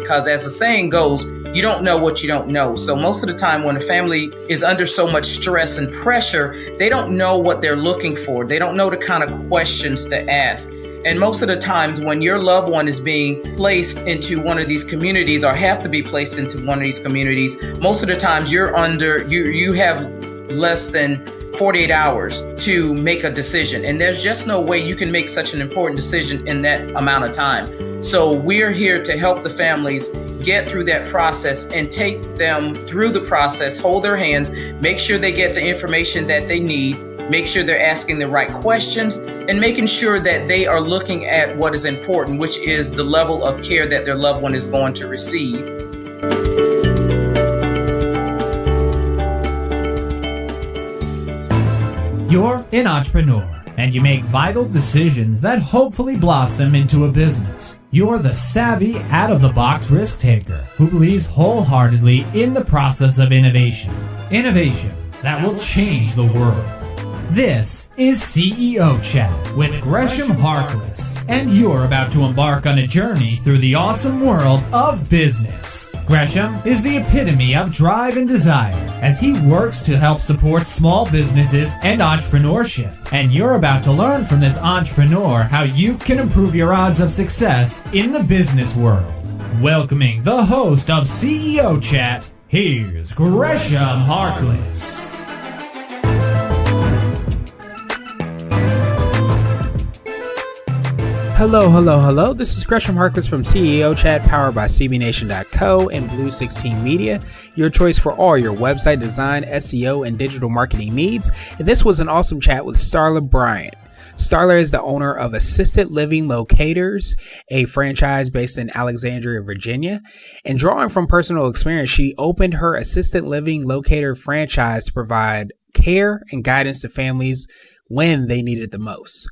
because as the saying goes, you don't know what you don't know. So most of the time when a family is under so much stress and pressure, they don't know what they're looking for. They don't know the kind of questions to ask. And most of the times when your loved one is being placed into one of these communities or have to be placed into one of these communities, most of the times you have less than 48 hours to make a decision. And there's just no way you can make such an important decision in that amount of time. So we're here to help the families get through that process and take them through the process, hold their hands, make sure they get the information that they need, make sure they're asking the right questions, and making sure that they are looking at what is important, which is the level of care that their loved one is going to receive. You're an entrepreneur, and you make vital decisions that hopefully blossom into a business. You're the savvy, out-of-the-box risk taker who believes wholeheartedly in the process of innovation. Innovation that will change the world. This is CEO Chat with Gresham Harkless, and you're about to embark on a journey through the awesome world of business. Gresham is the epitome of drive and desire as he works to help support small businesses and entrepreneurship. And you're about to learn from this entrepreneur how you can improve your odds of success in the business world. Welcoming the host of CEO Chat, here's Gresham Harkless. Hello. This is Gresham Harkless from CEO Chat, powered by CBNation.co and Blue 16 Media, your choice for all your website design, SEO, and digital marketing needs. And this was an awesome chat with Starla Bryant. Starla is the owner of Assisted Living Locators, a franchise based in Alexandria, Virginia. And drawing from personal experience, she opened her Assisted Living Locator franchise to provide care and guidance to families when they need it the most.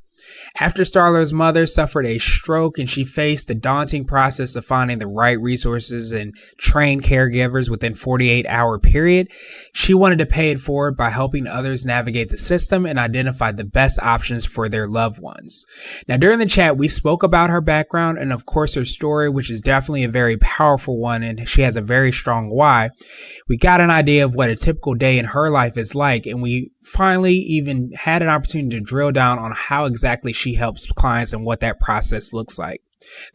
After Starla's mother suffered a stroke and she faced the daunting process of finding the right resources and trained caregivers within 48-hour period, she wanted to pay it forward by helping others navigate the system and identify the best options for their loved ones. Now, during the chat, we spoke about her background and, of course, her story, which is definitely a very powerful one, and she has a very strong why. We got an idea of what a typical day in her life is like, and we finally even had an opportunity to drill down on how exactly she helps clients and what that process looks like.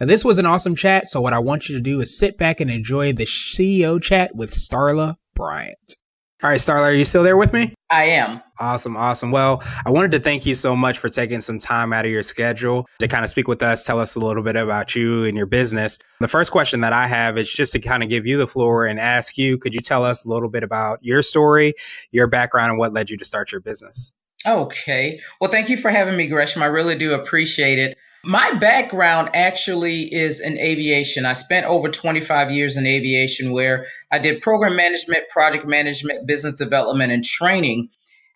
Now, this was an awesome chat, so what I want you to do is sit back and enjoy the CEO Chat with Starla Bryant. All right, Starla, are you still there with me? I am. Awesome. Well, I wanted to thank you so much for taking some time out of your schedule to kind of speak with us, tell us a little bit about you and your business. The first question that I have is just to kind of give you the floor and ask you, could you tell us a little bit about your story, your background, and what led you to start your business? Okay. Well, thank you for having me, Gresham. I really do appreciate it. My background actually is in aviation. I spent over 25 years in aviation where I did program management, project management, business development, and training.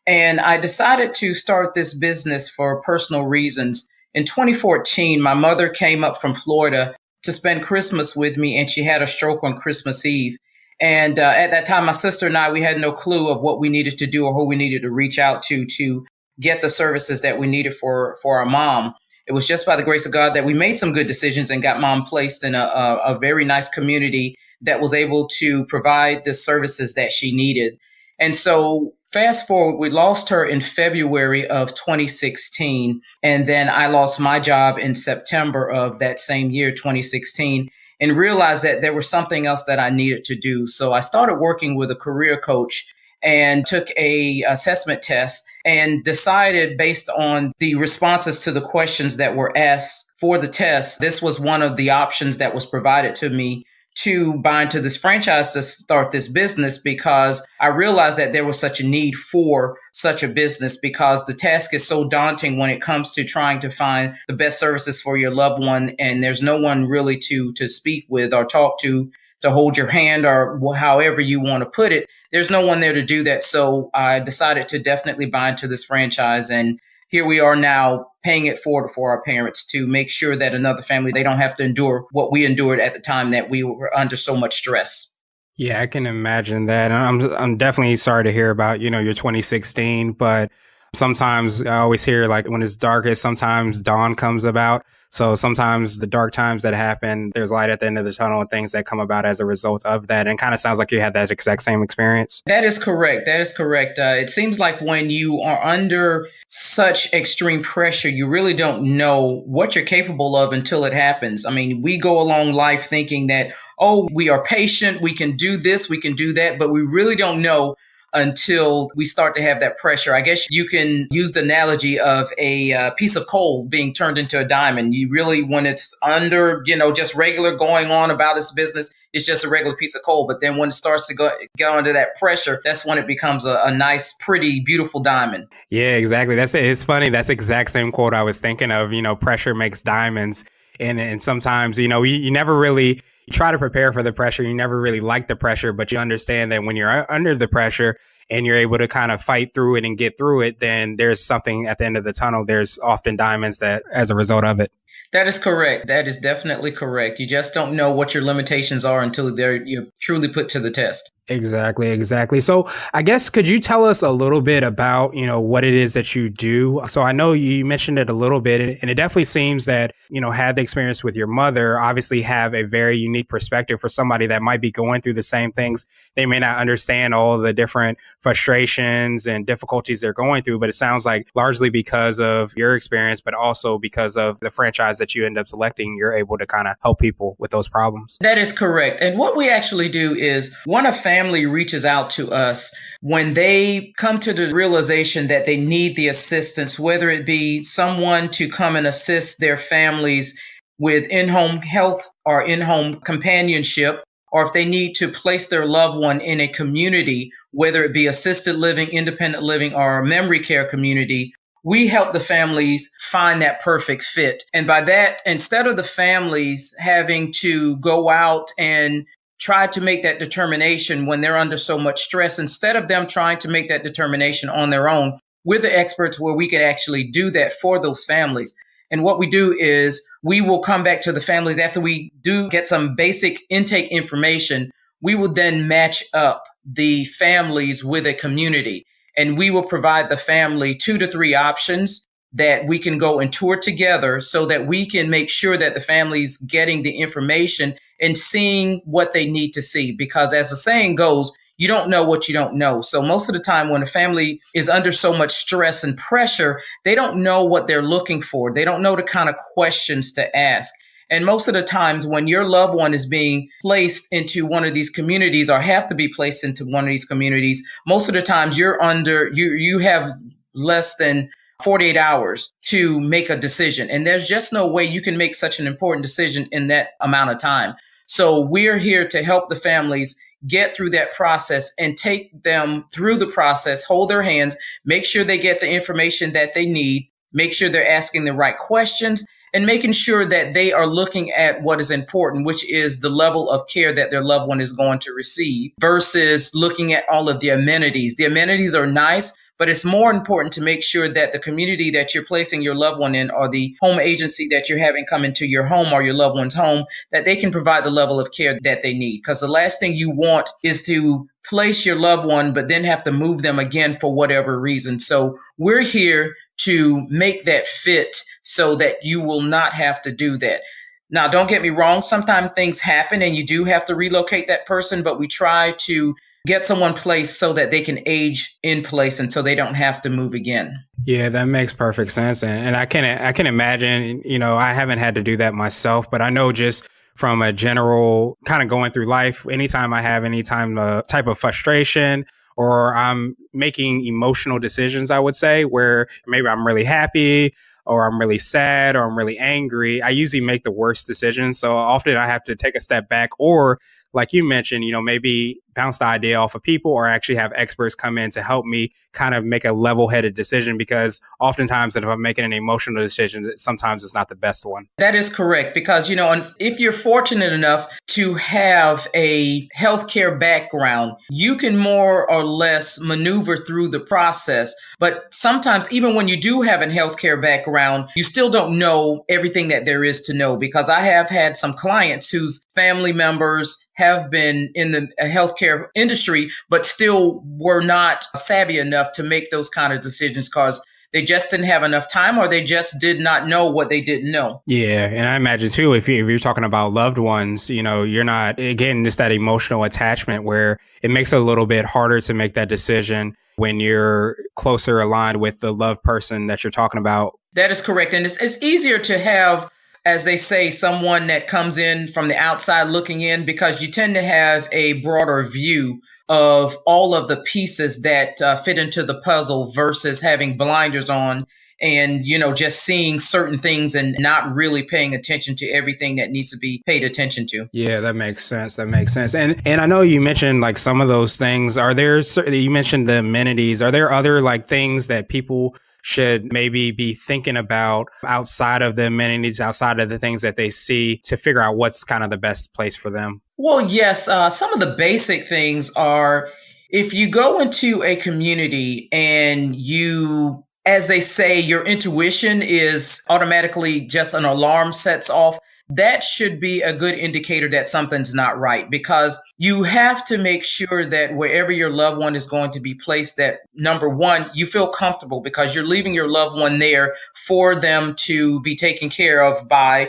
And I decided to start this business for personal reasons. In 2014, my mother came up from Florida to spend Christmas with me, and she had a stroke on Christmas Eve. And at that time, my sister and I, we had no clue of what we needed to do or who we needed to reach out to get the services that we needed for our mom. It was just by the grace of God that we made some good decisions and got mom placed in a very nice community that was able to provide the services that she needed. And so fast forward, we lost her in February of 2016. And then I lost my job in September of that same year, 2016, and realized that there was something else that I needed to do. So I started working with a career coach and took a assessment test and decided based on the responses to the questions that were asked for the test, this was one of the options that was provided to me to buy into this franchise to start this business, because I realized that there was such a need for such a business, because the task is so daunting when it comes to trying to find the best services for your loved one. And there's no one really to speak with or talk to hold your hand, or however you want to put it. There's no one there to do that. So I decided to definitely buy into this franchise. And here we are now paying it forward for our parents to make sure that another family, they don't have to endure what we endured at the time that we were under so much stress. Yeah, I can imagine that. I'm definitely sorry to hear about, your 2016, but Sometimes I always hear like when it's darkest, sometimes dawn comes about. So sometimes the dark times that happen, there's light at the end of the tunnel and things that come about as a result of that. And it kind of sounds like you had that exact same experience. That is correct. That is correct. It seems like when you are under such extreme pressure, you really don't know what you're capable of until it happens. I mean, we go along life thinking that, oh, we are patient, we can do this, we can do that, but we really don't know until we start to have that pressure. I guess you can use the analogy of a piece of coal being turned into a diamond. You really, when it's under, just regular going on about its business, it's just a regular piece of coal. But then when it starts to go under that pressure, that's when it becomes a nice, pretty, beautiful diamond. Yeah, exactly. That's it. It's funny. That's the exact same quote I was thinking of, pressure makes diamonds. And sometimes, you never really you try to prepare for the pressure. You never really like the pressure, but you understand that when you're under the pressure and you're able to kind of fight through it and get through it, then there's something at the end of the tunnel. There's often diamonds that as a result of it. That is correct. That is definitely correct. You just don't know what your limitations are until you're truly put to the test. Exactly. So I guess, could you tell us a little bit about, what it is that you do? So I know you mentioned it a little bit, and it definitely seems that, had the experience with your mother, obviously have a very unique perspective for somebody that might be going through the same things. They may not understand all the different frustrations and difficulties they're going through, but it sounds like largely because of your experience, but also because of the franchise that you end up selecting, you're able to kind of help people with those problems. That is correct. And what we actually do is when a family reaches out to us, when they come to the realization that they need the assistance, whether it be someone to come and assist their families with in-home health or in-home companionship, or if they need to place their loved one in a community, whether it be assisted living, independent living, or a memory care community, we help the families find that perfect fit. And by that, instead of the families having to go out and try to make that determination when they're under so much stress, instead of them trying to make that determination on their own, we're the experts where we can actually do that for those families. And what we do is we will come back to the families after we do get some basic intake information. We will then match up the families with a community, and we will provide the family 2 to 3 options that we can go and tour together so that we can make sure that the family's getting the information and seeing what they need to see. Because as the saying goes, you don't know what you don't know. So most of the time when a family is under so much stress and pressure, they don't know what they're looking for. They don't know the kind of questions to ask. And most of the times when your loved one is being placed into one of these communities or have to be placed into one of these communities, most of the times you have less than 48 hours to make a decision. And there's just no way you can make such an important decision in that amount of time. So we're here to help the families get through that process and take them through the process, hold their hands, make sure they get the information that they need, make sure they're asking the right questions, and making sure that they are looking at what is important, which is the level of care that their loved one is going to receive versus looking at all of the amenities. The amenities are nice, but it's more important to make sure that the community that you're placing your loved one in or the home agency that you're having come into your home or your loved one's home, that they can provide the level of care that they need. Because the last thing you want is to place your loved one, but then have to move them again for whatever reason. So we're here to make that fit so that you will not have to do that. Now, don't get me wrong. Sometimes things happen and you do have to relocate that person, but we try to get someone placed so that they can age in place and so they don't have to move again. Yeah, that makes perfect sense. And I can imagine, I haven't had to do that myself, but I know just from a general kind of going through life, anytime I have any type of frustration or I'm making emotional decisions, I would say, where maybe I'm really happy or I'm really sad or I'm really angry, I usually make the worst decisions. So often I have to take a step back or, like you mentioned, maybe bounce the idea off of people or actually have experts come in to help me kind of make a level-headed decision, because oftentimes if I'm making an emotional decision, sometimes it's not the best one. That is correct, because, if you're fortunate enough to have a healthcare background, you can more or less maneuver through the process. But sometimes even when you do have a healthcare background, you still don't know everything that there is to know, because I have had some clients whose family members have been in the healthcare industry, but still were not savvy enough to make those kind of decisions because They just didn't have enough time, or they just did not know what they didn't know. Yeah. And I imagine too, if you're talking about loved ones, you're not, again, just that emotional attachment where it makes it a little bit harder to make that decision when you're closer aligned with the loved person that you're talking about. That is correct. And it's easier to have, as they say, someone that comes in from the outside looking in, because you tend to have a broader view of all of the pieces that fit into the puzzle versus having blinders on and, just seeing certain things and not really paying attention to everything that needs to be paid attention to. Yeah, that makes sense. That makes sense. And I know you mentioned like some of those things. You mentioned the amenities. Are there other like things that people should maybe be thinking about outside of the amenities, outside of the things that they see, to figure out what's kind of the best place for them? Well, yes, some of the basic things are, if you go into a community and you, as they say, your intuition is automatically just an alarm sets off, that should be a good indicator that something's not right, because you have to make sure that wherever your loved one is going to be placed, that number one, you feel comfortable, because you're leaving your loved one there for them to be taken care of by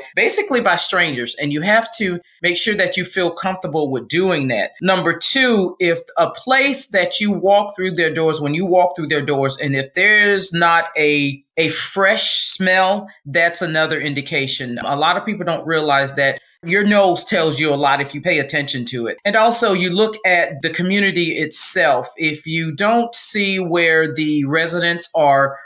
strangers. And you have to make sure that you feel comfortable with doing that. Number two, if a place that you walk through their doors, when you walk through their doors, and if there's not a fresh smell, that's another indication. A lot of people don't realize that your nose tells you a lot if you pay attention to it. And also, you look at the community itself. If you don't see where the residents are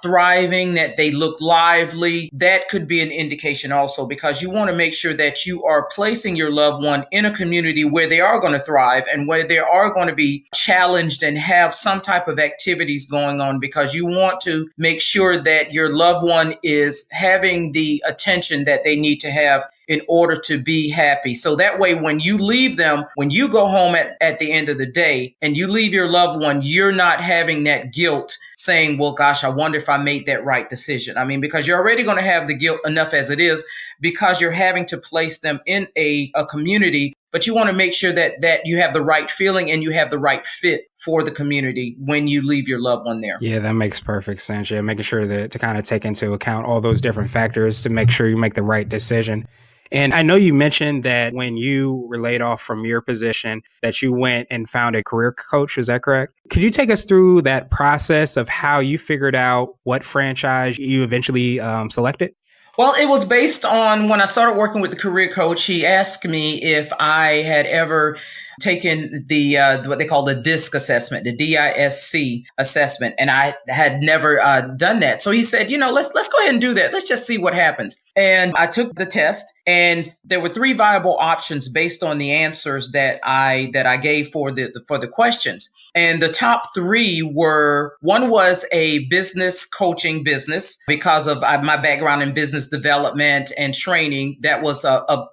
thriving, that they look lively, that could be an indication also, because you want to make sure that you are placing your loved one in a community where they are going to thrive and where they are going to be challenged and have some type of activities going on, because you want to make sure that your loved one is having the attention that they need to have in order to be happy. So that way, when you leave them, when you go home at the end of the day and you leave your loved one, you're not having that guilt saying, well, gosh, I wonder if I made that right decision. I mean, because you're already going to have the guilt enough as it is, because you're having to place them in a community, but you want to make sure that you have the right feeling and you have the right fit for the community when you leave your loved one there. Yeah, that makes perfect sense. Yeah, making sure that to kind of take into account all those different factors to make sure you make the right decision. And I know you mentioned that when you were laid off from your position, that you went and found a career coach. Is that correct? Could you take us through that process of how you figured out what franchise you eventually selected? Well, it was based on when I started working with the career coach. He asked me if I had ever taken the what they call the DISC assessment, the DISC assessment, and I had never done that. So he said, let's go ahead and do that. Let's just see what happens. And I took the test, and there were three viable options based on the answers that I gave for the questions. And the top three were, one was a business coaching business, because of my background in business development and training. That was a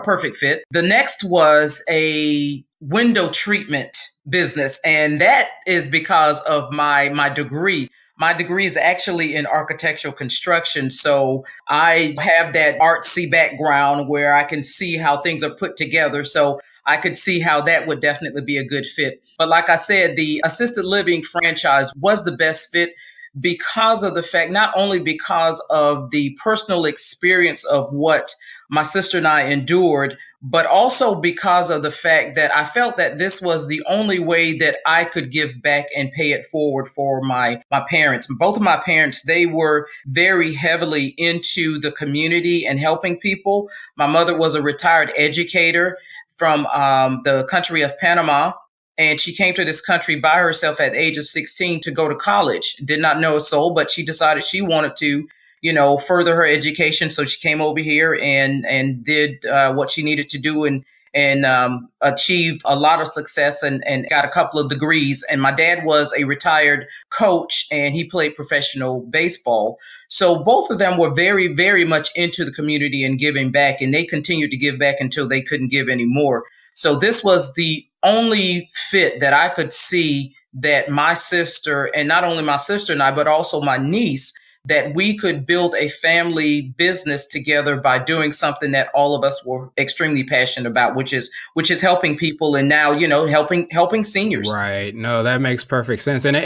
perfect fit. The next was a window treatment business. And that is because of my degree. My degree is actually in architectural construction. So I have that artsy background where I can see how things are put together. So I could see how that would definitely be a good fit. But like I said, the assisted living franchise was the best fit because of the fact, not only because of the personal experience of what my sister and I endured, but also because of the fact that I felt that this was the only way that I could give back and pay it forward for my parents. Both of my parents, they were very heavily into the community and helping people. My mother was a retired educator from the country of Panama. And she came to this country by herself at the age of 16 to go to college. Did not know a soul, but she decided she wanted to, further her education. So she came over here and did what she needed to do and achieved a lot of success and got a couple of degrees. And my dad was a retired coach and he played professional baseball. So both of them were very, very much into the community and giving back. And they continued to give back until they couldn't give anymore. So this was the only fit that I could see that my sister, and not only my sister and I, but also my niece, that we could build a family business together by doing something that all of us were extremely passionate about, which is helping people, and now, helping seniors. Right. No, that makes perfect sense. And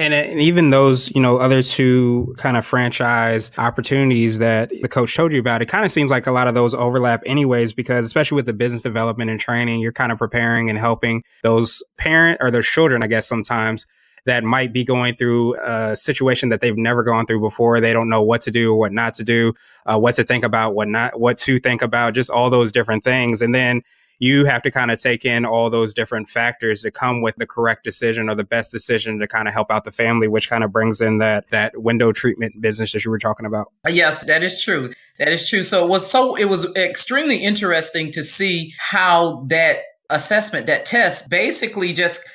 even those, other two kind of franchise opportunities that the coach told you about, it kind of seems like a lot of those overlap anyways, because especially with the business development and training, you're kind of preparing and helping those parent or their children, I guess, sometimes that might be going through a situation that they've never gone through before. They don't know what to do or what not to do, what to think about, what to think about, just all those different things. And then you have to kind of take in all those different factors to come with the correct decision or the best decision to kind of help out the family, which kind of brings in that window treatment business that you were talking about. Yes, that is true. That is true. So it was extremely interesting to see how that assessment, that test, basically just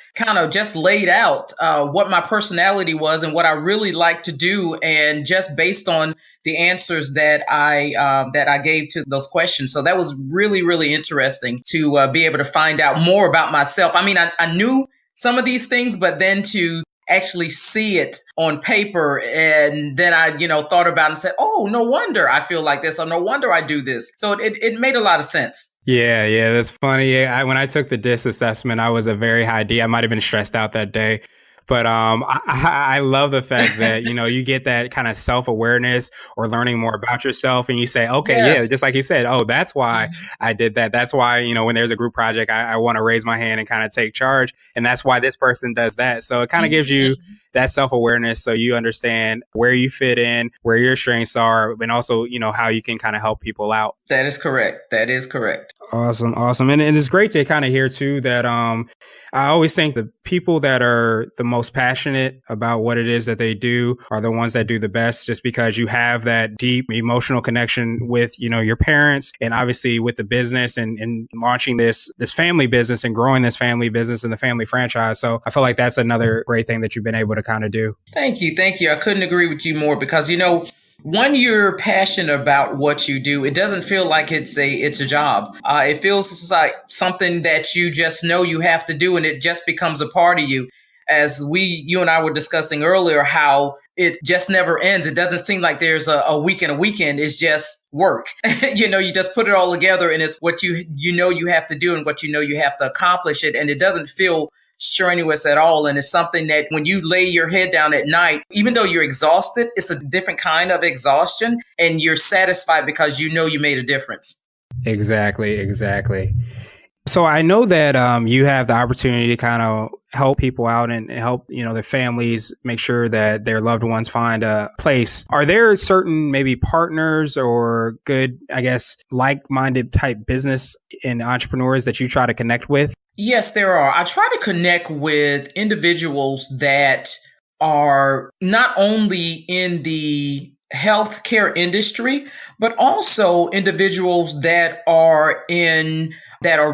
laid out what my personality was and what I really like to do, and just based on the answers that I gave to those questions. So that was really, really interesting to be able to find out more about myself. I mean, I knew some of these things, but then to actually see it on paper, and then I thought about it and said, oh, no wonder I feel like this, or no wonder I do this. So it made a lot of sense. Yeah, that's funny. Yeah, when I took the DISC assessment, I was a very high D. I might have been stressed out that day. But I love the fact that, you get that kind of self-awareness or learning more about yourself, and you say, okay, yes. Yeah, just like you said, oh, that's why I did that. That's why, when there's a group project, I want to raise my hand and kind of take charge. And that's why this person does that. So it kind of gives you that self-awareness, so you understand where you fit in, where your strengths are, and also, how you can kind of help people out. That is correct. That is correct. Awesome. And it's great to kind of hear too that I always think the people that are the most passionate about what it is that they do are the ones that do the best, just because you have that deep emotional connection with, your parents, and obviously with the business and launching this family business and growing this family business and the family franchise. So I feel like that's another great thing that you've been able to kind of do. Thank you. I couldn't agree with you more, because, when you're passionate about what you do, it doesn't feel like it's a job. It feels like something that you just know you have to do, and it just becomes a part of you. As you and I were discussing earlier, how it just never ends. It doesn't seem like there's a week and a weekend. It's just work. You just put it all together, and it's what you have to do, and what you have to accomplish it. And it doesn't feel strenuous at all. And it's something that when you lay your head down at night, even though you're exhausted, it's a different kind of exhaustion, and you're satisfied because you made a difference. Exactly. So I know that you have the opportunity to kind of help people out and help, their families make sure that their loved ones find a place. Are there certain maybe partners or good, I guess, like-minded type business and entrepreneurs that you try to connect with? Yes, there are. I try to connect with individuals that are not only in the healthcare industry, but also individuals that are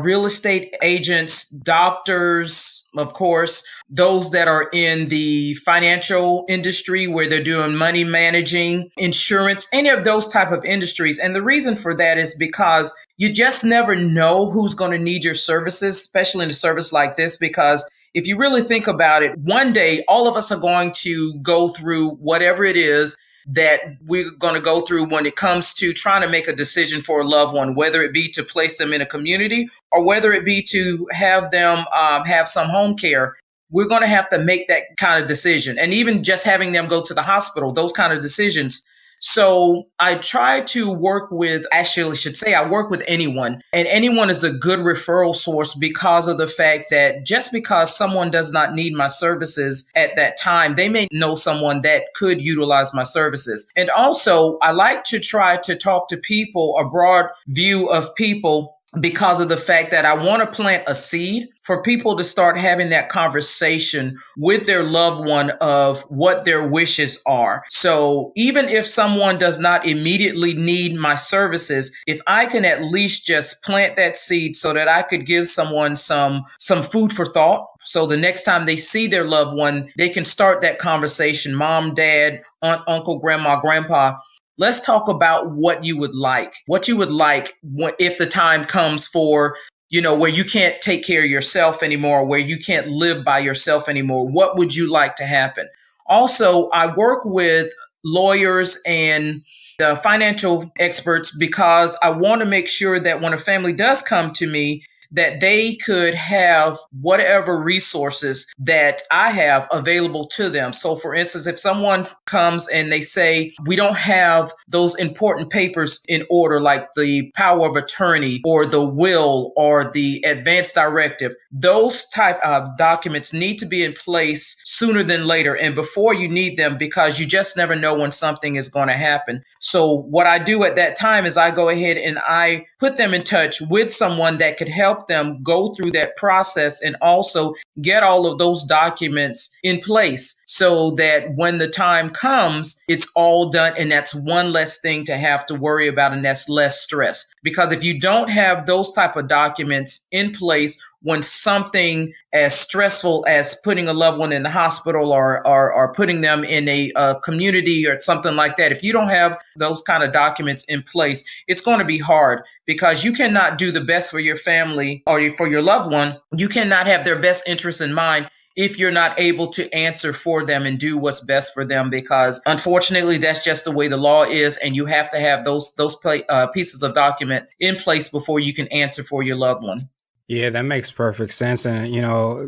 real estate agents, doctors, of course, those that are in the financial industry where they're doing money managing, insurance, any of those type of industries. And the reason for that is because you just never know who's going to need your services, especially in a service like this, because if you really think about it, one day all of us are going to go through whatever it is that we're going to go through when it comes to trying to make a decision for a loved one, whether it be to place them in a community or whether it be to have them have some home care. We're going to have to make that kind of decision. And even just having them go to the hospital, those kind of decisions. So I try to work with, actually I should say I work with anyone, and anyone is a good referral source because of the fact that just because someone does not need my services at that time, they may know someone that could utilize my services. And also I like to try to talk to people, a broad view of people, because of the fact that I want to plant a seed for people to start having that conversation with their loved one of what their wishes are. So even if someone does not immediately need my services, if I can at least just plant that seed so that I could give someone some food for thought, so the next time they see their loved one, they can start that conversation. Mom, dad, aunt, uncle, grandma, grandpa, let's talk about what you would like if the time comes for, where you can't take care of yourself anymore, where you can't live by yourself anymore. What would you like to happen? Also, I work with lawyers and the financial experts because I want to make sure that when a family does come to me, that they could have whatever resources that I have available to them. So for instance, if someone comes and they say, we don't have those important papers in order, like the power of attorney or the will or the advance directive, those type of documents need to be in place sooner than later and before you need them, because you just never know when something is going to happen. So what I do at that time is I go ahead and I put them in touch with someone that could help them go through that process and also get all of those documents in place so that when the time comes, it's all done. And that's one less thing to have to worry about, and that's less stress. Because if you don't have those type of documents in place, when something as stressful as putting a loved one in the hospital or putting them in a community or something like that, if you don't have those kind of documents in place, it's going to be hard, because you cannot do the best for your family or for your loved one. You cannot have their best interests in mind if you're not able to answer for them and do what's best for them, because unfortunately, that's just the way the law is. And you have to have those pieces of document in place before you can answer for your loved one. Yeah, that makes perfect sense. And,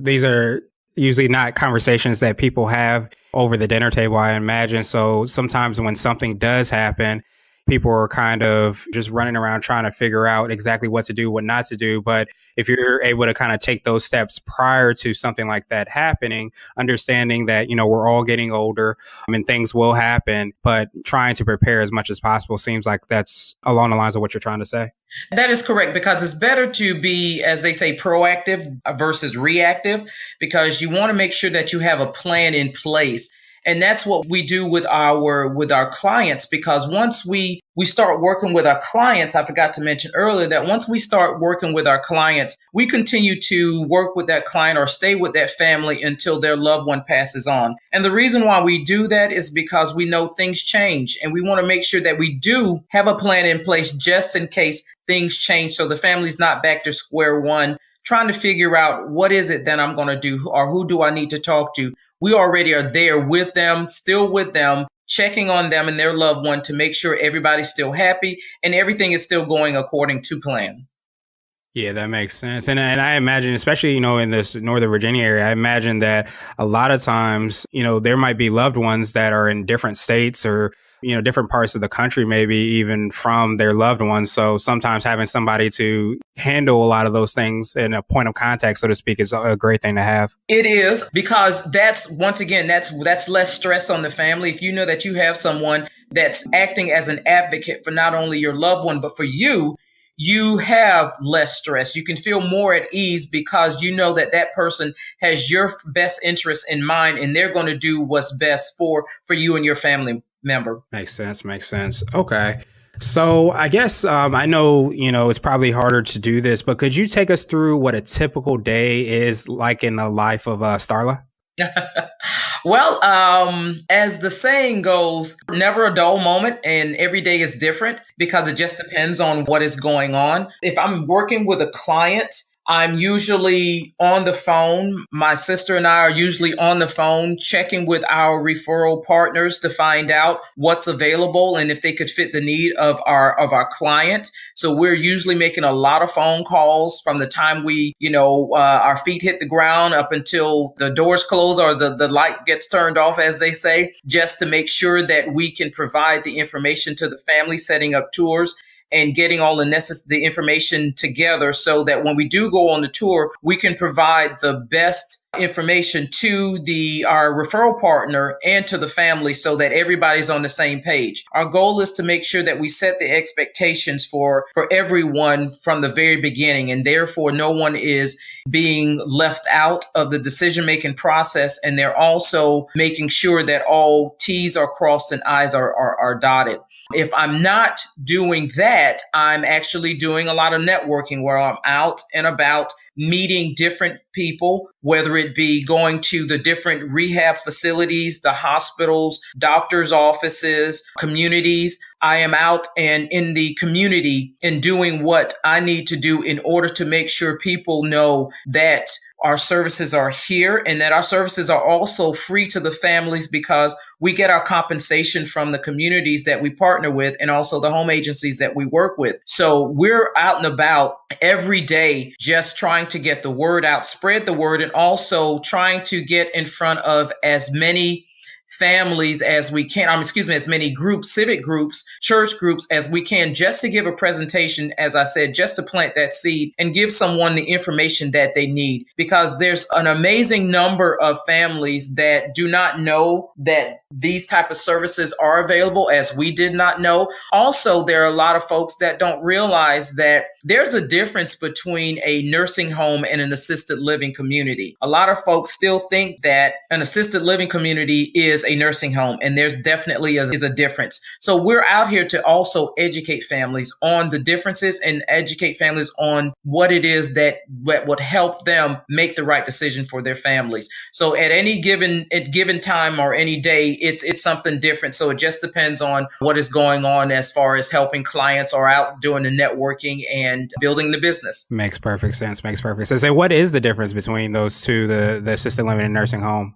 these are usually not conversations that people have over the dinner table, I imagine. So sometimes when something does happen, people are kind of just running around trying to figure out exactly what to do, what not to do. But if you're able to kind of take those steps prior to something like that happening, understanding that, we're all getting older, and things will happen, but trying to prepare as much as possible seems like that's along the lines of what you're trying to say. That is correct, because it's better to be, as they say, proactive versus reactive, because you want to make sure that you have a plan in place. And that's what we do with our clients, because once we start working with our clients, I forgot to mention earlier that once we start working with our clients, we continue to work with that client or stay with that family until their loved one passes on. And the reason why we do that is because we know things change, and we want to make sure that we do have a plan in place just in case things change, so the family's not back to square one trying to figure out what is it that I'm going to do, or who do I need to talk to. We already are there with them, still with them, checking on them and their loved one to make sure everybody's still happy and everything is still going according to plan. Yeah, that makes sense. And I imagine, especially, in this Northern Virginia area, I imagine that a lot of times, there might be loved ones that are in different states or, different parts of the country, maybe even from their loved ones. So sometimes having somebody to handle a lot of those things and a point of contact, so to speak, is a great thing to have. It is, because that's less stress on the family. If you know that you have someone that's acting as an advocate for not only your loved one, but for you, you have less stress. You can feel more at ease because you know that that person has your best interest in mind, and they're going to do what's best for you and your family member. Makes sense. Okay. So I guess I know, it's probably harder to do this, but could you take us through what a typical day is like in the life of Starla? Well, as the saying goes, never a dull moment, and every day is different because it just depends on what is going on. If I'm working with a client, I'm usually on the phone. My sister and I are usually on the phone checking with our referral partners to find out what's available and if they could fit the need of our client. So we're usually making a lot of phone calls from the time we, our feet hit the ground up until the doors close or the light gets turned off, as they say, just to make sure that we can provide the information to the family, setting up tours and getting all the information together so that when we do go on the tour, we can provide the best information to our referral partner and to the family so that everybody's on the same page. Our goal is to make sure that we set the expectations for everyone from the very beginning, and therefore no one is being left out of the decision-making process, and they're also making sure that all T's are crossed and I's are dotted. If I'm not doing that, I'm actually doing a lot of networking where I'm out and about meeting different people, whether it be going to the different rehab facilities, the hospitals, doctors' offices, communities. I am out and in the community and doing what I need to do in order to make sure people know that our services are here and that our services are also free to the families because we get our compensation from the communities that we partner with and also the home agencies that we work with. So we're out and about every day just trying to get the word out, spread the word, and also trying to get in front of as many families as we can, as many groups, civic groups, church groups as we can, just to give a presentation, as I said, just to plant that seed and give someone the information that they need. Because there's an amazing number of families that do not know that these type of services are available, as we did not know. Also, there are a lot of folks that don't realize that there's a difference between a nursing home and an assisted living community. A lot of folks still think that an assisted living community is a nursing home, and there's definitely is a difference. So we're out here to also educate families on the differences and educate families on what it is that would help them make the right decision for their families. So at any given time or any day, it's something different. So it just depends on what is going on as far as helping clients or out doing the networking and building the business. Makes perfect sense. So what is the difference between those two, the assisted living and nursing home?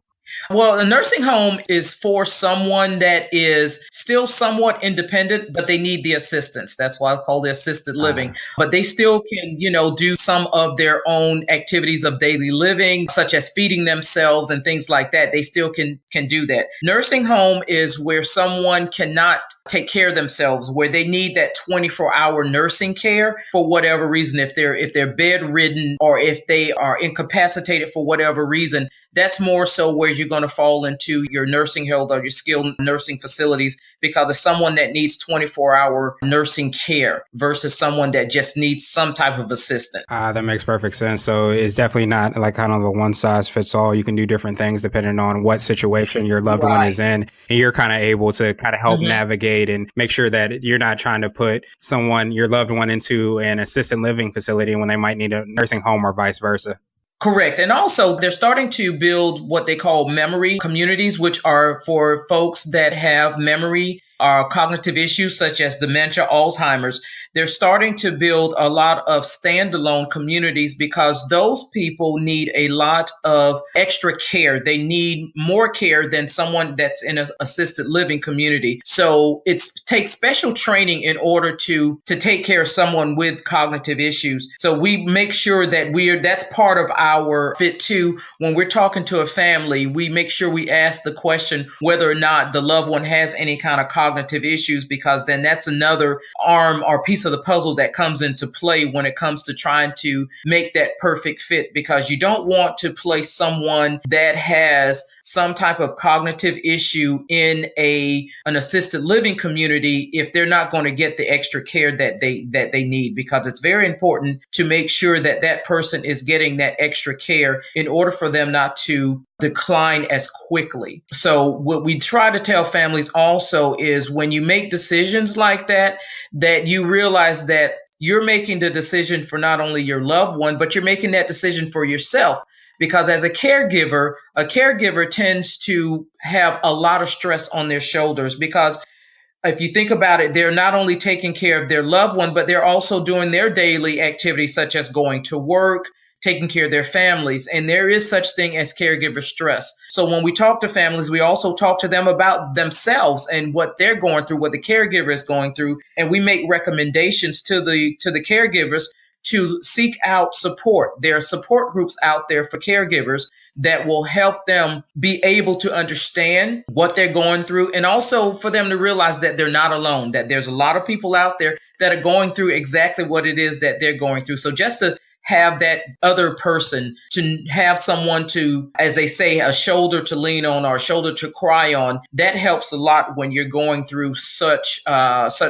Well, a nursing home is for someone that is still somewhat independent, but they need the assistance. That's why I call it assisted living. But they still can, do some of their own activities of daily living, such as feeding themselves and things like that. They still can do that. Nursing home is where someone cannot take care of themselves, where they need that 24-hour nursing care for whatever reason. If they're bedridden or if they are incapacitated for whatever reason, that's more so where you're going to fall into your nursing health or your skilled nursing facilities, because it's someone that needs 24-hour nursing care versus someone that just needs some type of assistance. That makes perfect sense. So it's definitely not like kind of a one size fits all. You can do different things depending on what situation your loved one is in. And you're kind of able to kind of help navigate and make sure that you're not trying to put your loved one into an assisted living facility when they might need a nursing home or vice versa. Correct. And also they're starting to build what they call memory communities, which are for folks that have memory or cognitive issues such as dementia, Alzheimer's. They're starting to build a lot of standalone communities because those people need a lot of extra care. They need more care than someone that's in an assisted living community. So it takes special training in order to take care of someone with cognitive issues. So we make sure that that's part of our fit too. When we're talking to a family, we make sure we ask the question whether or not the loved one has any kind of cognitive issues, because then that's another arm or piece of the puzzle that comes into play when it comes to trying to make that perfect fit, because you don't want to place someone that has some type of cognitive issue in an assisted living community if they're not going to get the extra care that they need, because it's very important to make sure that that person is getting that extra care in order for them not to decline as quickly. So what we try to tell families also is when you make decisions like that you realize that you're making the decision for not only your loved one, but you're making that decision for yourself. Because as a caregiver tends to have a lot of stress on their shoulders, because if you think about it, they're not only taking care of their loved one, but they're also doing their daily activities such as going to work, taking care of their families. And there is such thing as caregiver stress. So when we talk to families, we also talk to them about themselves and what they're going through, what the caregiver is going through. And we make recommendations to the caregivers to seek out support. There are support groups out there for caregivers that will help them be able to understand what they're going through, and also for them to realize that they're not alone, that there's a lot of people out there that are going through exactly what it is that they're going through. So just to have that other person, to have someone to, as they say, a shoulder to lean on or a shoulder to cry on, that helps a lot when you're going through such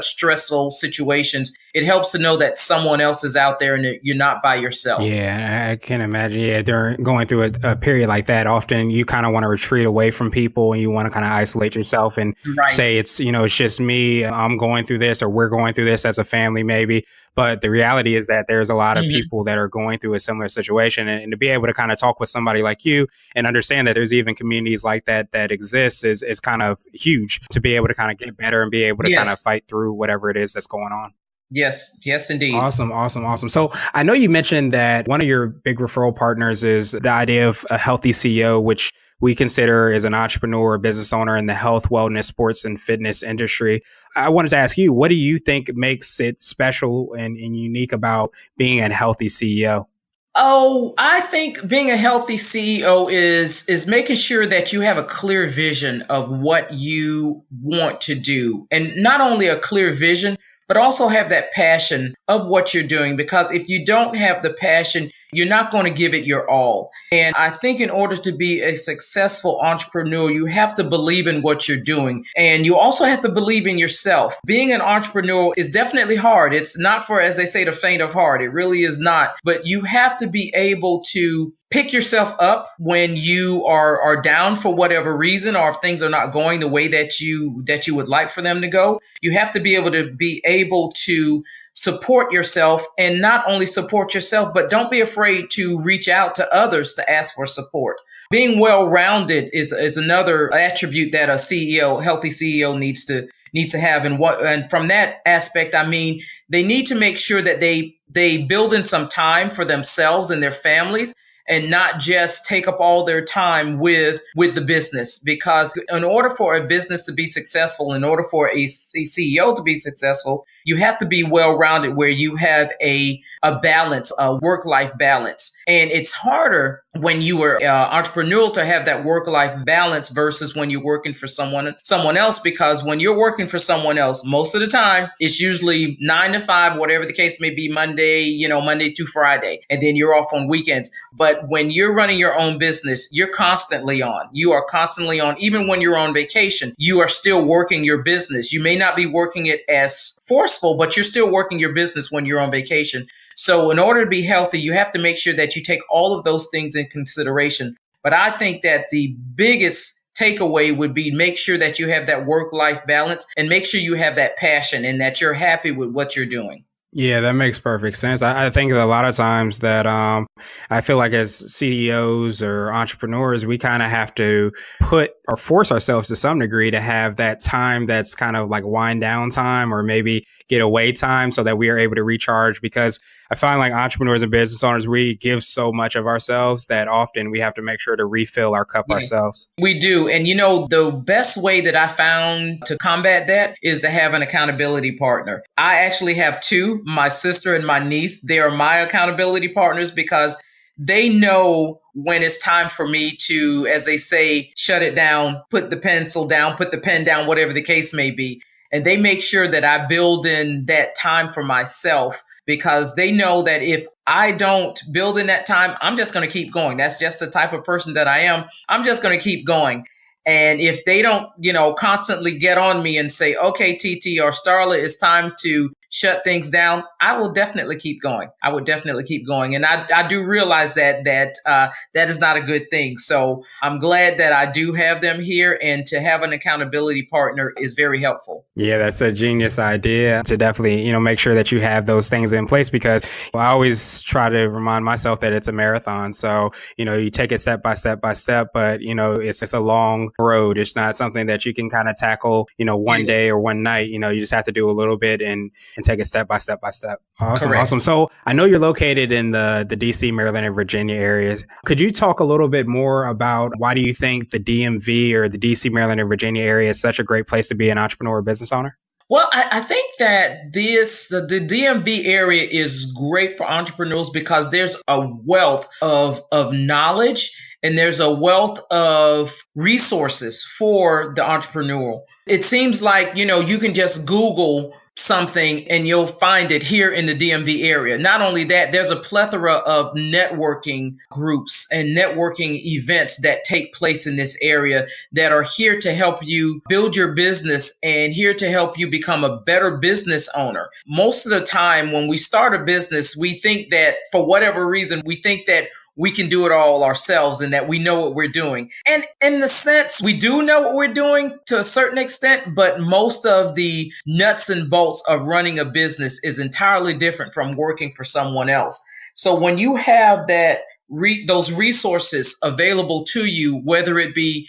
stressful situations. it helps to know that someone else is out there and that you're not by yourself. Yeah, I can imagine. Yeah, during going through a period like that, often you kind of want to retreat away from people and you want to kind of isolate yourself and Right. say it's just me. I'm going through this, or we're going through this as a family, maybe. But the reality is that there's a lot of Mhm. people that are going through a similar situation, and to be able to kind of talk with somebody like you and understand that there's even communities like that exists is kind of huge to be able to kind of get better and be able to kind of Yes. fight through whatever it is that's going on. Yes. Yes, indeed. Awesome, awesome, awesome. So I know you mentioned that one of your big referral partners is the idea of a healthy CEO, which we consider as an entrepreneur, business owner in the health, wellness, sports, and fitness industry. I wanted to ask you, what do you think makes it special and unique about being a healthy CEO? Oh, I think being a healthy CEO is making sure that you have a clear vision of what you want to do. And not only a clear vision, but also have that passion of what you're doing. Because if you don't have the passion, you're not going to give it your all. And I think in order to be a successful entrepreneur, you have to believe in what you're doing. And you also have to believe in yourself. Being an entrepreneur is definitely hard. It's not for, as they say, the faint of heart. It really is not. But you have to be able to pick yourself up when you are down for whatever reason, or if things are not going the way that you would like for them to go. You have to be able to support yourself, and not only support yourself, but don't be afraid to reach out to others to ask for support. Being well-rounded is another attribute that a CEO, healthy CEO needs to have. And from that aspect, I mean, they need to make sure that they build in some time for themselves and their families, and not just take up all their time with the business. Because in order for a business to be successful, in order for a CEO to be successful, you have to be well-rounded, where you have a balance, a work-life balance. And it's harder when you are entrepreneurial to have that work-life balance versus when you're working for someone else. Because when you're working for someone else, most of the time it's usually 9 to 5, whatever the case may be, Monday to Friday, and then you're off on weekends. But when you're running your own business, you're constantly on. You are constantly on. Even when you're on vacation, you are still working your business. You may not be working it as forceful, but you're still working your business when you're on vacation. So in order to be healthy, you have to make sure that you take all of those things in consideration. But I think that the biggest takeaway would be make sure that you have that work-life balance, and make sure you have that passion and that you're happy with what you're doing. Yeah, that makes perfect sense. I think that a lot of times that I feel like as CEOs or entrepreneurs, we kind of have to put or force ourselves to some degree to have that time that's kind of like wind down time, or maybe get away time, so that we are able to recharge. Because I find like entrepreneurs and business owners, we give so much of ourselves that often we have to make sure to refill our cup Yeah. ourselves. We do. And the best way that I found to combat that is to have an accountability partner. I actually have two, my sister and my niece. They are my accountability partners, because they know when it's time for me to, as they say, shut it down, put the pencil down, put the pen down, whatever the case may be. And they make sure that I build in that time for myself, because they know that if I don't build in that time, I'm just going to keep going. That's just the type of person that I am. I'm just going to keep going. And if they don't, constantly get on me and say, okay, TT or Starla, it's time to shut things down, I will definitely keep going. I would definitely keep going. And I do realize that is not a good thing. So I'm glad that I do have them here, and to have an accountability partner is very helpful. Yeah, that's a genius idea to definitely, make sure that you have those things in place, because I always try to remind myself that it's a marathon. So, you take it step by step by step, but, it's a long road. It's not something that you can kind of tackle, one day or one night. You just have to do a little bit and take it step by step by step. Awesome. Correct. Awesome. So I know you're located in the DC, Maryland, and Virginia areas. Could you talk a little bit more about why do you think the DMV or the DC, Maryland, and Virginia area is such a great place to be an entrepreneur or business owner? Well, I think that the DMV area is great for entrepreneurs, because there's a wealth of knowledge, and there's a wealth of resources for the entrepreneur. It seems like, you can just Google something and you'll find it here in the DMV area. Not only that, there's a plethora of networking groups and networking events that take place in this area that are here to help you build your business and here to help you become a better business owner. Most of the time when we start a business, we think that for whatever reason, we think that we can do it all ourselves and that we know what we're doing. And in the sense, we do know what we're doing to a certain extent, but most of the nuts and bolts of running a business is entirely different from working for someone else. So when you have those resources available to you, whether it be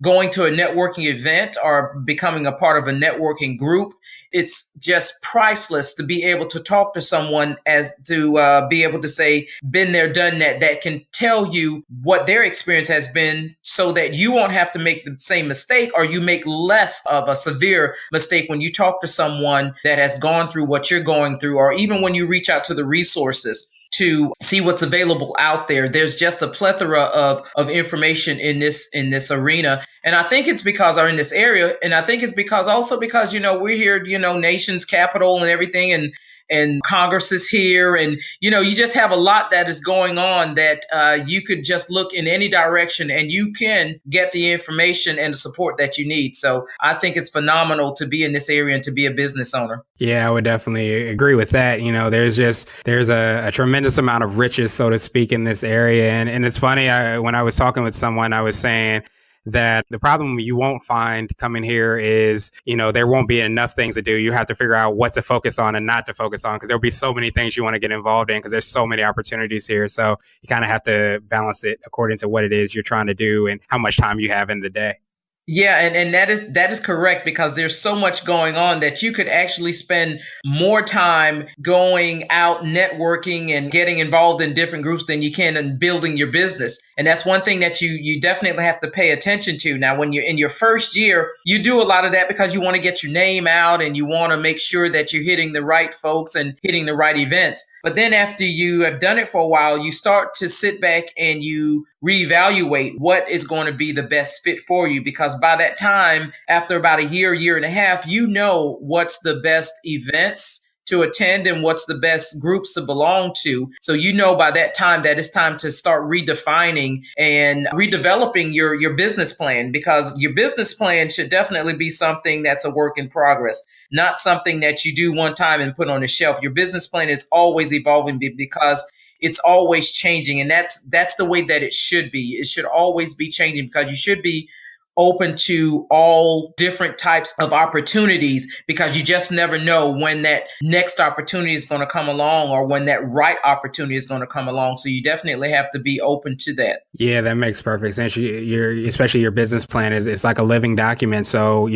going to a networking event or becoming a part of a networking group, it's just priceless to be able to talk to someone as to be able to say, been there, done that, that can tell you what their experience has been so that you won't have to make the same mistake or you make less of a severe mistake when you talk to someone that has gone through what you're going through, or even when you reach out to the resources to see what's available out there. There's just a plethora of information in this arena. And I think it's because I'm in this area. And I think it's because we're here, nation's capital and everything. And Congress is here. And, you just have a lot that is going on that you could just look in any direction and you can get the information and the support that you need. So I think it's phenomenal to be in this area and to be a business owner. Yeah, I would definitely agree with that. There's a tremendous amount of riches, so to speak, in this area. And it's funny, when I was talking with someone, I was saying that the problem you won't find coming here is, there won't be enough things to do. You have to figure out what to focus on and not to focus on, because there'll be so many things you want to get involved in because there's so many opportunities here. So you kind of have to balance it according to what it is you're trying to do and how much time you have in the day. Yeah, and that is correct, because there's so much going on that you could actually spend more time going out networking and getting involved in different groups than you can in building your business. And that's one thing that you definitely have to pay attention to. Now, when you're in your first year, you do a lot of that because you want to get your name out and you want to make sure that you're hitting the right folks and hitting the right events. But then after you have done it for a while, you start to sit back and you reevaluate what is going to be the best fit for you, because by that time, after about a year and a half, you know what's the best events to attend and what's the best groups to belong to. So by that time that it's time to start redefining and redeveloping your business plan, because your business plan should definitely be something that's a work in progress, not something that you do one time and put on the shelf. Your business plan is always evolving because it's always changing. And that's the way that it should be. It should always be changing, because you should be open to all different types of opportunities, because you just never know when that next opportunity is going to come along or when that right opportunity is going to come along. So you definitely have to be open to that. Yeah, that makes perfect sense. Especially your business plan it's like a living document. So,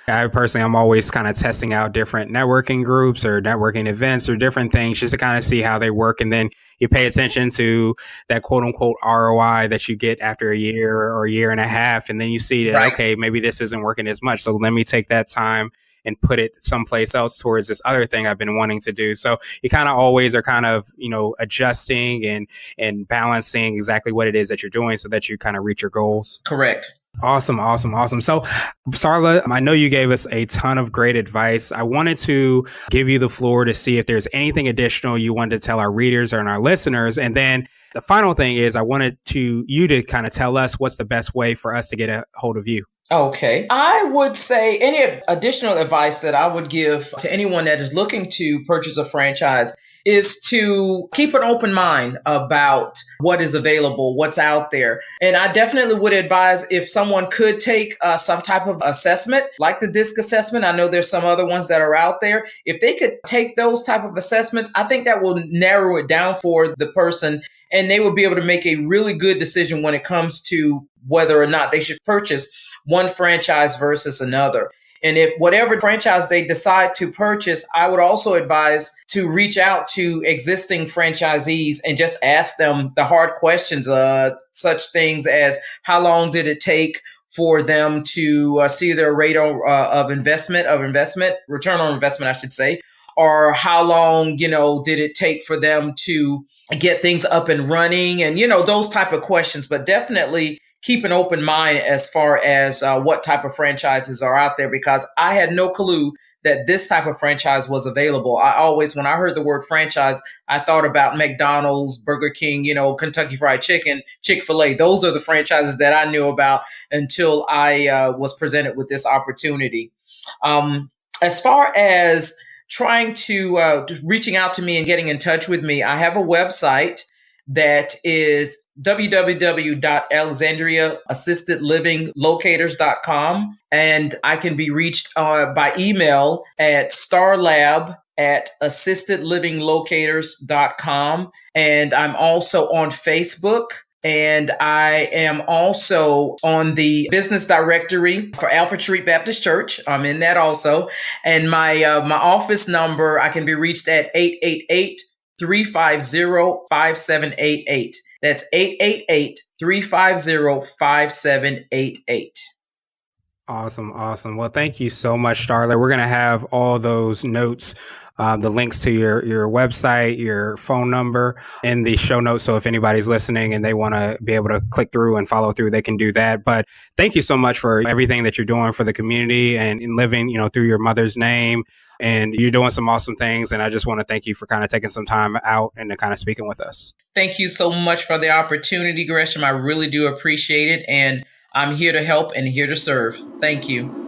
I'm always kind of testing out different networking groups or networking events or different things just to kind of see how they work. And then you pay attention to that quote unquote ROI that you get after a year or a year and a half. And then you see that, right, okay, maybe this isn't working as much. So let me take that time and put it someplace else towards this other thing I've been wanting to do. So you kind of always are kind of, adjusting and balancing exactly what it is that you're doing so that you kind of reach your goals. Correct. Awesome. So, Starla, I know you gave us a ton of great advice. I wanted to give you the floor to see if there's anything additional you wanted to tell our readers or our listeners. And then the final thing is I wanted you to kind of tell us what's the best way for us to get a hold of you. Okay. I would say any additional advice that I would give to anyone that is looking to purchase a franchise is to keep an open mind about what is available, what's out there. And I definitely would advise, if someone could take some type of assessment, like the DISC assessment. I know there's some other ones that are out there. If they could take those type of assessments, I think that will narrow it down for the person, and they will be able to make a really good decision when it comes to whether or not they should purchase one franchise versus another. And if whatever franchise they decide to purchase, I would also advise to reach out to existing franchisees and just ask them the hard questions, such things as how long did it take for them to see their rate of investment, return on investment, I should say, or how long, did it take for them to get things up and running, and, those type of questions. But definitely keep an open mind as far as what type of franchises are out there, because I had no clue that this type of franchise was available. I always, when I heard the word franchise, I thought about McDonald's, Burger King, Kentucky Fried Chicken, Chick-fil-A. Those are the franchises that I knew about until I was presented with this opportunity. As far as trying to just reaching out to me and getting in touch with me, I have a website that is www.alexandriaassistedlivinglocators.com. And I can be reached by email at starlab@assistedlivinglocators.com. And I'm also on Facebook. And I am also on the business directory for Alfred Street Baptist Church. I'm in that also. And my office number, I can be reached at 888-350-5788. That's 888-350-5788. Awesome. Well, thank you so much, Starla. We're going to have all those notes, the links to your website, your phone number in the show notes. So if anybody's listening and they want to be able to click through and follow through, they can do that. But thank you so much for everything that you're doing for the community and in living, through your mother's name. And you're doing some awesome things. And I just want to thank you for kind of taking some time out and to kind of speaking with us. Thank you so much for the opportunity, Gresham. I really do appreciate it. And I'm here to help and here to serve. Thank you.